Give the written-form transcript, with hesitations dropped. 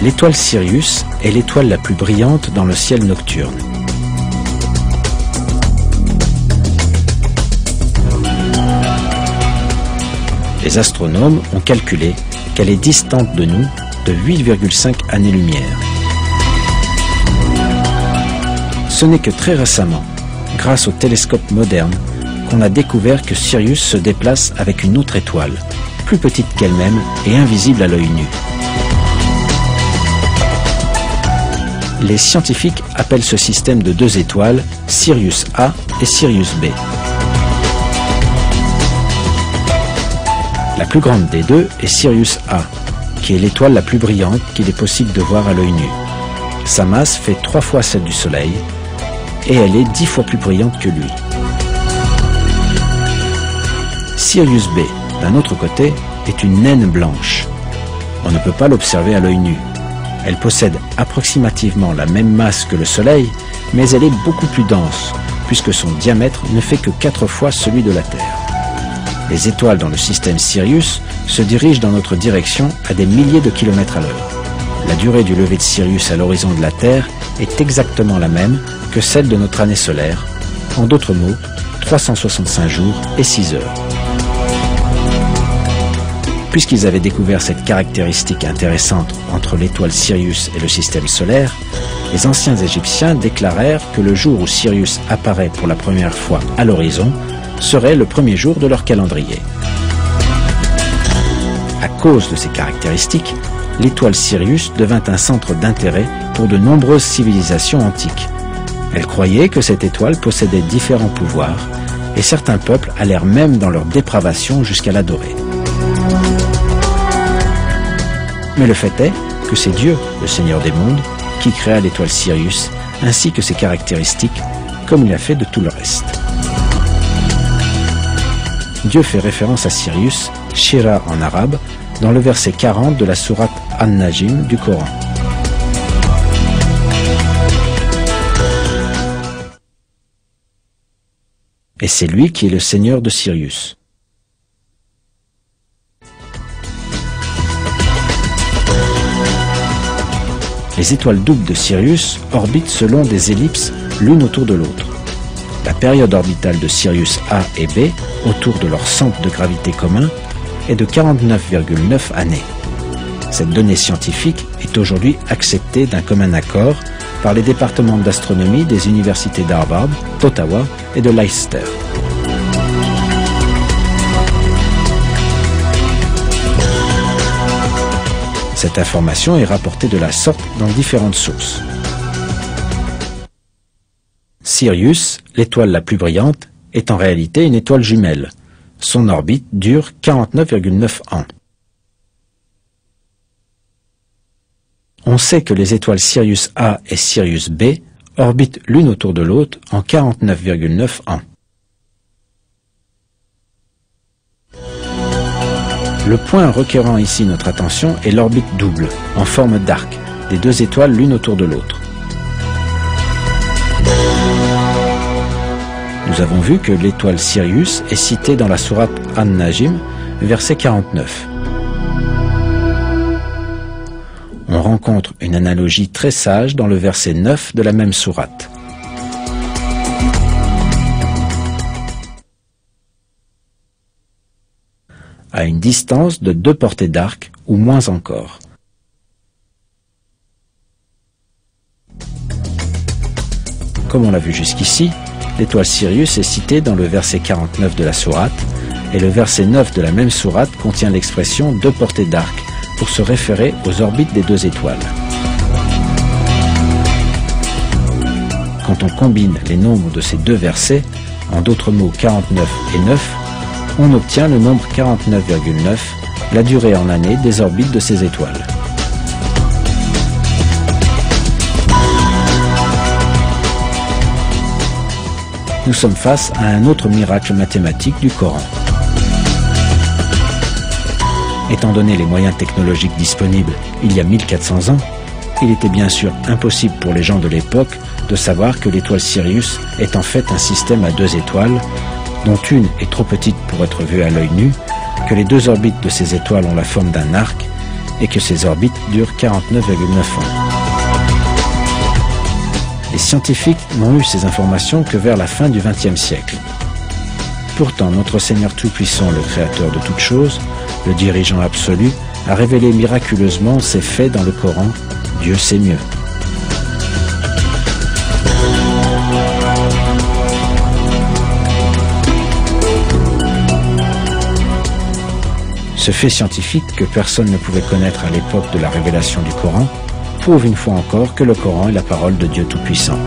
L'étoile Sirius est l'étoile la plus brillante dans le ciel nocturne. Les astronomes ont calculé qu'elle est distante de nous de 8,5 années-lumière. Ce n'est que très récemment, grâce aux télescopes modernes, qu'on a découvert que Sirius se déplace avec une autre étoile, plus petite qu'elle-même et invisible à l'œil nu. Les scientifiques appellent ce système de deux étoiles Sirius A et Sirius B. La plus grande des deux est Sirius A, qui est l'étoile la plus brillante qu'il est possible de voir à l'œil nu. Sa masse fait 3 fois celle du Soleil et elle est 10 fois plus brillante que lui. Sirius B, d'un autre côté, est une naine blanche. On ne peut pas l'observer à l'œil nu. Elle possède approximativement la même masse que le Soleil, mais elle est beaucoup plus dense, puisque son diamètre ne fait que 4 fois celui de la Terre. Les étoiles dans le système Sirius se dirigent dans notre direction à des milliers de kilomètres à l'heure. La durée du lever de Sirius à l'horizon de la Terre est exactement la même que celle de notre année solaire, en d'autres mots, 365 jours et 6 heures. Puisqu'ils avaient découvert cette caractéristique intéressante entre l'étoile Sirius et le système solaire, les anciens Égyptiens déclarèrent que le jour où Sirius apparaît pour la première fois à l'horizon serait le premier jour de leur calendrier. À cause de ces caractéristiques, l'étoile Sirius devint un centre d'intérêt pour de nombreuses civilisations antiques. Elles croyaient que cette étoile possédait différents pouvoirs, et certains peuples allèrent même dans leur dépravation jusqu'à l'adorer. Mais le fait est que c'est Dieu, le Seigneur des mondes, qui créa l'étoile Sirius, ainsi que ses caractéristiques, comme il a fait de tout le reste. Dieu fait référence à Sirius, Shira en arabe, dans le verset 40 de la sourate An-Najm du Coran. Et c'est lui qui est le Seigneur de Sirius. Les étoiles doubles de Sirius orbitent selon des ellipses l'une autour de l'autre. La période orbitale de Sirius A et B, autour de leur centre de gravité commun, est de 49,9 années. Cette donnée scientifique est aujourd'hui acceptée d'un commun accord par les départements d'astronomie des universités d'Harvard, d'Ottawa et de Leicester. Cette information est rapportée de la sorte dans différentes sources. Sirius, l'étoile la plus brillante, est en réalité une étoile jumelle. Son orbite dure 49,9 ans. On sait que les étoiles Sirius A et Sirius B orbitent l'une autour de l'autre en 49,9 ans. Le point requérant ici notre attention est l'orbite double, en forme d'arc, des deux étoiles l'une autour de l'autre. Nous avons vu que l'étoile Sirius est citée dans la sourate An-Najm, verset 49. On rencontre une analogie très sage dans le verset 9 de la même sourate. À une distance de 2 portées d'arc, ou moins encore. Comme on l'a vu jusqu'ici, l'étoile Sirius est citée dans le verset 49 de la sourate, et le verset 9 de la même sourate contient l'expression 2 portées d'arc, pour se référer aux orbites des deux étoiles. Quand on combine les nombres de ces deux versets, en d'autres mots 49 et 9, on obtient le nombre 49,9, la durée en années des orbites de ces étoiles. Nous sommes face à un autre miracle mathématique du Coran. Étant donné les moyens technologiques disponibles il y a 1400 ans, il était bien sûr impossible pour les gens de l'époque de savoir que l'étoile Sirius est en fait un système à 2 étoiles, dont une est trop petite pour être vue à l'œil nu, que les 2 orbites de ces étoiles ont la forme d'un arc, et que ces orbites durent 49,9 ans. Les scientifiques n'ont eu ces informations que vers la fin du XXe siècle. Pourtant, notre Seigneur Tout-Puissant, le Créateur de toutes choses, le dirigeant absolu, a révélé miraculeusement ces faits dans le Coran. Dieu sait mieux. Ce fait scientifique que personne ne pouvait connaître à l'époque de la révélation du Coran prouve une fois encore que le Coran est la parole de Dieu Tout-Puissant.